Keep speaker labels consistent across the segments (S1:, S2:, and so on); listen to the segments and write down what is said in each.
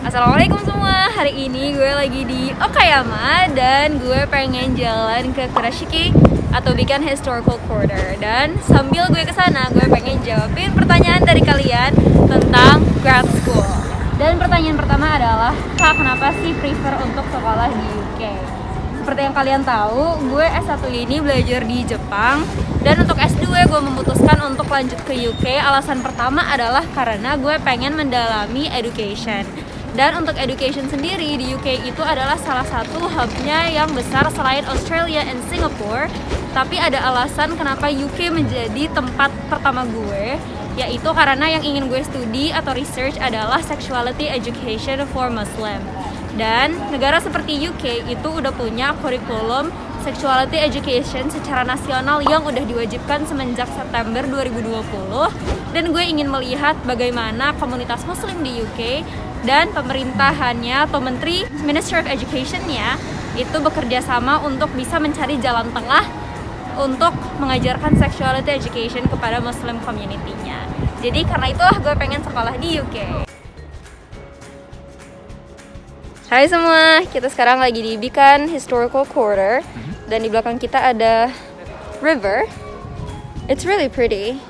S1: Assalamualaikum semua, hari ini gue lagi di Okayama dan gue pengen jalan ke Kurashiki atau Beacon Historical Quarter. Dan sambil gue kesana, gue pengen jawabin pertanyaan dari kalian tentang grad school. Dan pertanyaan pertama adalah, Kak, kenapa sih prefer untuk sekolah di UK? Seperti yang kalian tahu, gue S1 ini belajar di Jepang. Dan untuk S2 gue memutuskan untuk lanjut ke UK. Alasan pertama adalah karena gue pengen mendalami education. Dan untuk education sendiri di UK itu adalah salah satu hubnya yang besar selain Australia and Singapore. Tapi ada alasan kenapa UK menjadi tempat pertama gue, yaitu karena yang ingin gue studi atau research adalah sexuality education for Muslim. Dan negara seperti UK itu udah punya kurikulum sexuality education secara nasional yang udah diwajibkan semenjak September 2020. Dan gue ingin melihat bagaimana komunitas muslim di UK dan pemerintahannya atau Ministry of Education-nya itu bekerja sama untuk bisa mencari jalan tengah untuk mengajarkan sexuality education kepada muslim community-nya. Jadi karena itulah gue pengen sekolah di UK. Hai semua, kita sekarang lagi di Beacon Historical Quarter dan di belakang kita ada river. It's really pretty.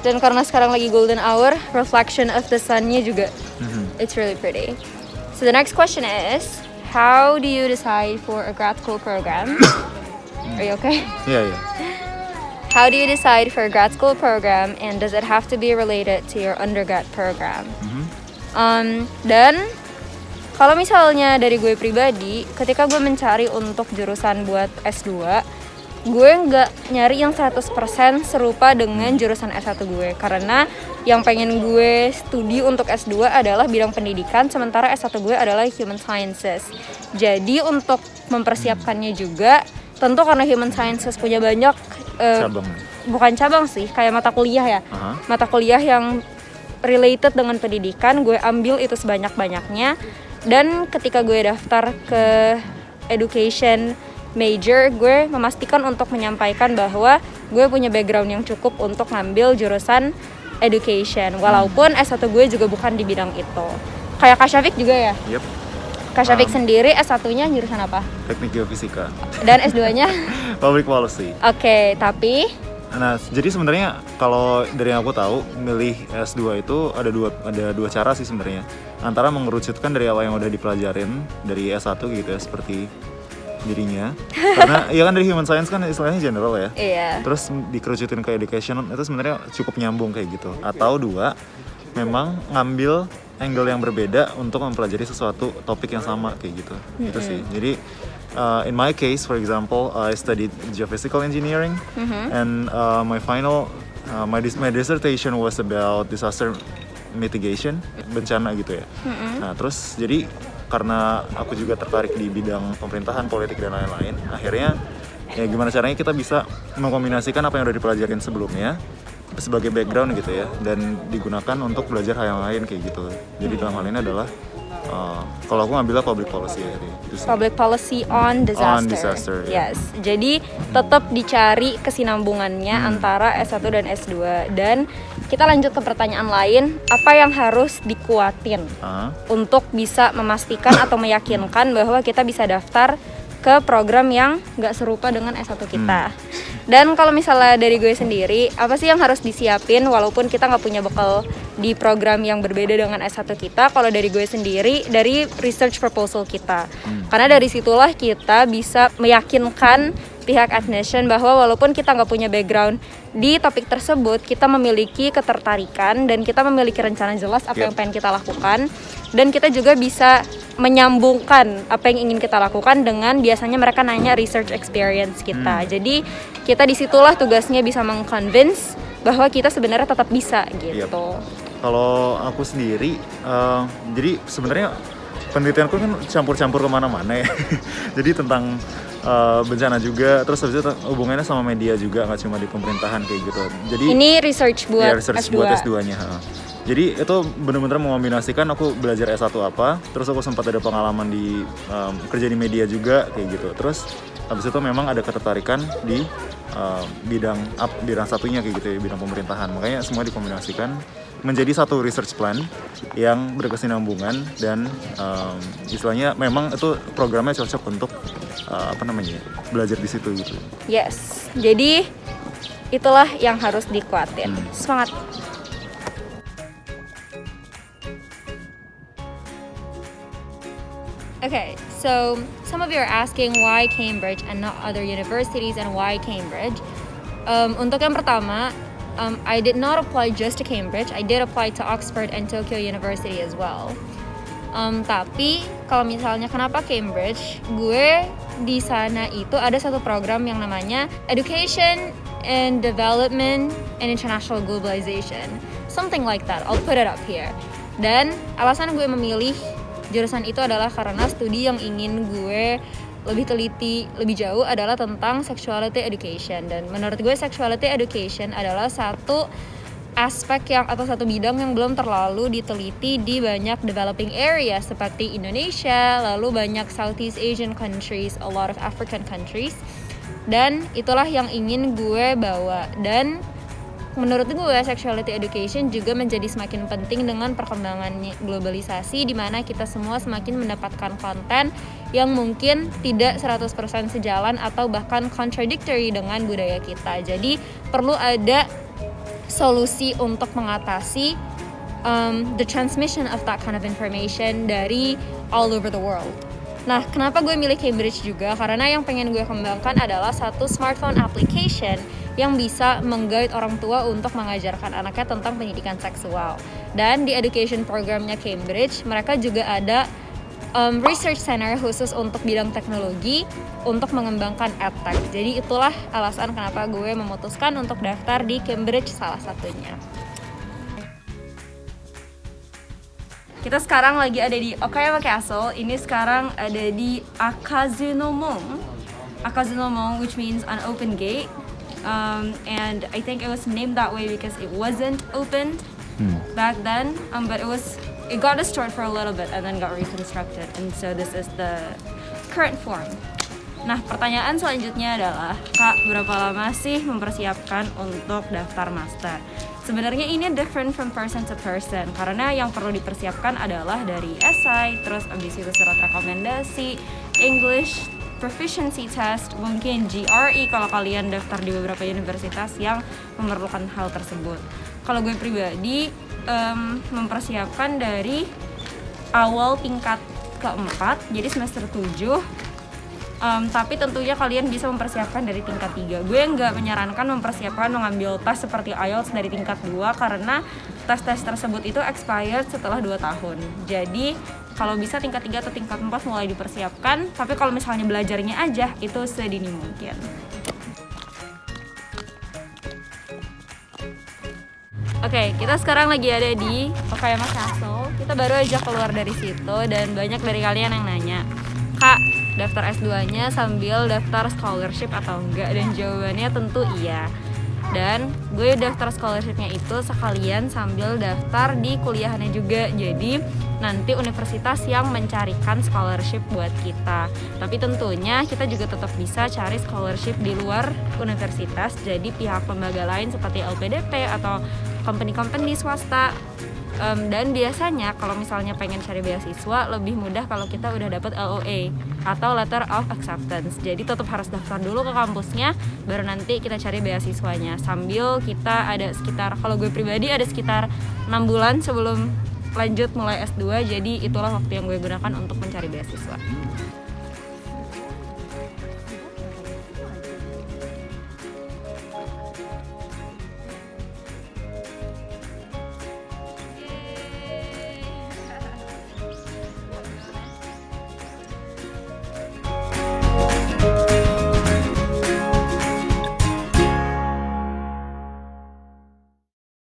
S1: Dan karena sekarang lagi golden hour, reflection of the sun-nya juga. It's really pretty. So the next question is, how do you decide for a grad school program? Are you okay?
S2: Yeah.
S1: How do you decide for a grad school program and does it have to be related to your undergrad program? Dan kalau misalnya dari gue pribadi, ketika gue mencari untuk jurusan buat S2, gue nggak nyari yang 100% serupa dengan jurusan S1 gue. Karena yang pengen gue studi untuk S2 adalah bidang pendidikan, sementara S1 gue adalah Human Sciences. Jadi untuk mempersiapkannya juga, tentu karena Human Sciences punya banyak
S2: Cabang.
S1: Bukan cabang sih, kayak mata kuliah ya. Mata kuliah yang related dengan pendidikan, gue ambil itu sebanyak-banyaknya. Dan ketika gue daftar ke education major, gue memastikan untuk menyampaikan bahwa gue punya background yang cukup untuk ngambil jurusan education. Walaupun S1 gue juga bukan di bidang itu. Kayak Kak Syafiq juga ya?
S2: Yep.
S1: Kak Syafiq sendiri S1-nya jurusan apa?
S2: Teknik Geofisika.
S1: Dan S2-nya?
S2: Public Policy.
S1: Oke, tapi
S2: Nah, jadi sebenarnya kalau dari yang aku tahu, milih S2 itu ada dua cara sih sebenarnya. Antara mengerucutkan dari apa yang udah dipelajarin dari S1 gitu ya, seperti dirinya. Karena ya kan dari Human Science kan istilahnya general ya.
S1: iya.
S2: Terus dikerucutin ke education itu sebenarnya cukup nyambung kayak gitu. Atau dua, memang ngambil angle yang berbeda untuk mempelajari sesuatu topik yang sama kayak gitu. Itu sih. Jadi in my case, for example, I studied geophysical engineering, and my final my dissertation was about disaster mitigation, bencana gitu ya. Nah, terus jadi karena aku juga tertarik di bidang pemerintahan, politik dan lain-lain, akhirnya ya gimana caranya kita bisa mengkombinasikan apa yang udah dipelajarin sebelumnya sebagai background gitu ya, dan digunakan untuk belajar hal yang lain kayak gitu. Jadi dalam hal ini adalah kalau aku ngambilnya public policy ya, gitu sih.
S1: Public policy on disaster.
S2: On disaster,
S1: Yes. Jadi tetap dicari kesinambungannya antara S1 dan S2. Dan kita lanjut ke pertanyaan lain, apa yang harus dikuatin untuk bisa memastikan atau meyakinkan bahwa kita bisa daftar ke program yang nggak serupa dengan S1 kita. Dan kalau misalnya dari gue sendiri, apa sih yang harus disiapin walaupun kita nggak punya bekal di program yang berbeda dengan S1 kita? Kalau dari gue sendiri, dari research proposal kita. Karena dari situlah kita bisa meyakinkan pihak admission bahwa walaupun kita nggak punya background di topik tersebut, kita memiliki ketertarikan dan kita memiliki rencana jelas apa yang pengen kita lakukan. Dan kita juga bisa menyambungkan apa yang ingin kita lakukan dengan biasanya mereka nanya research experience kita. Jadi kita disitulah tugasnya bisa meng-convince bahwa kita sebenarnya tetap bisa gitu.
S2: Kalau aku sendiri, jadi sebenarnya penelitianku kan campur-campur kemana-mana ya. Jadi tentang bencana juga, terus habis itu hubungannya sama media juga, nggak cuma di pemerintahan kayak gitu. Jadi
S1: ini research buat
S2: research
S1: S2.
S2: buat S2-nya. Jadi itu benar-benar mengombinasikan aku belajar S1 apa, terus aku sempat ada pengalaman di kerja di media juga kayak gitu. Terus habis itu memang ada ketertarikan di bidang satunya kayak gitu ya, bidang pemerintahan. Makanya semua dikombinasikan menjadi satu research plan yang berkesinambungan dan istilahnya memang itu programnya cocok untuk belajar di situ gitu.
S1: Yes, jadi itulah yang harus dikuatin. Semangat. Okay, so some of you are asking why Cambridge and not other universities and why Cambridge. Untuk yang pertama, I did not apply just to Cambridge. I did apply to Oxford and Tokyo University as well. Tapi kalau misalnya kenapa Cambridge, gue di sana itu ada satu program yang namanya Education and Development and International Globalization, something like that. I'll put it up here. Dan alasan gue memilih jurusan itu adalah karena studi yang ingin gue lebih teliti lebih jauh adalah tentang sexuality education, dan menurut gue sexuality education adalah satu aspek atau satu bidang yang belum terlalu diteliti di banyak developing area seperti Indonesia, lalu banyak Southeast Asian countries, a lot of African countries, dan itulah yang ingin gue bawa. Dan menurut gue sexuality education juga menjadi semakin penting dengan perkembangan globalisasi, di mana kita semua semakin mendapatkan konten yang mungkin tidak 100% sejalan atau bahkan contradictory dengan budaya kita. Jadi perlu ada solusi untuk mengatasi the transmission of that kind of information dari all over the world. Nah, kenapa gue milih Cambridge juga? Karena yang pengen gue kembangkan adalah satu smartphone application yang bisa meng-guide orang tua untuk mengajarkan anaknya tentang pendidikan seksual. Dan di education programnya Cambridge, mereka juga ada research center khusus untuk bidang teknologi untuk mengembangkan edtech. Jadi itulah alasan kenapa gue memutuskan untuk daftar di Cambridge salah satunya. Kita sekarang lagi ada di Okayama Castle. Ini sekarang ada di Akazunomon, which means an open gate. And I think it was named that way because it wasn't opened back then, but it got destroyed for a little bit and then got reconstructed, and so this is the current form. Nah, pertanyaan selanjutnya adalah, Kak, berapa lama sih mempersiapkan untuk daftar master? Sebenarnya ini different from person to person, karena yang perlu dipersiapkan adalah dari essay, terus abis itu surat rekomendasi, English proficiency test, mungkin GRE kalau kalian daftar di beberapa universitas yang memerlukan hal tersebut. Kalau gue pribadi mempersiapkan dari awal tingkat keempat, jadi semester 7. Tapi tentunya kalian bisa mempersiapkan dari tingkat 3. Gue nggak menyarankan mempersiapkan mengambil tes seperti IELTS dari tingkat 2 karena tes-tes tersebut itu expired setelah 2 tahun. Jadi kalau bisa tingkat 3 atau tingkat 4 mulai dipersiapkan, tapi kalau misalnya belajarnya aja itu sedini mungkin. Oke, kita sekarang lagi ada di Okayama Castle. Kita baru aja keluar dari situ dan banyak dari kalian yang nanya, Kak, daftar S2-nya sambil daftar scholarship atau enggak? Dan jawabannya tentu iya. Dan gue daftar scholarship-nya itu sekalian sambil daftar di kuliahannya juga. Jadi nanti universitas yang mencarikan scholarship buat kita. Tapi tentunya kita juga tetap bisa cari scholarship di luar universitas. Jadi pihak lembaga lain seperti LPDP atau company-company swasta. Dan biasanya kalau misalnya pengen cari beasiswa lebih mudah kalau kita udah dapat LOA atau Letter of Acceptance. Jadi tetap harus daftar dulu ke kampusnya, baru nanti kita cari beasiswanya. Sambil kita ada sekitar, kalau gue pribadi ada sekitar 6 bulan sebelum lanjut mulai S2. Jadi itulah waktu yang gue gunakan untuk mencari beasiswa.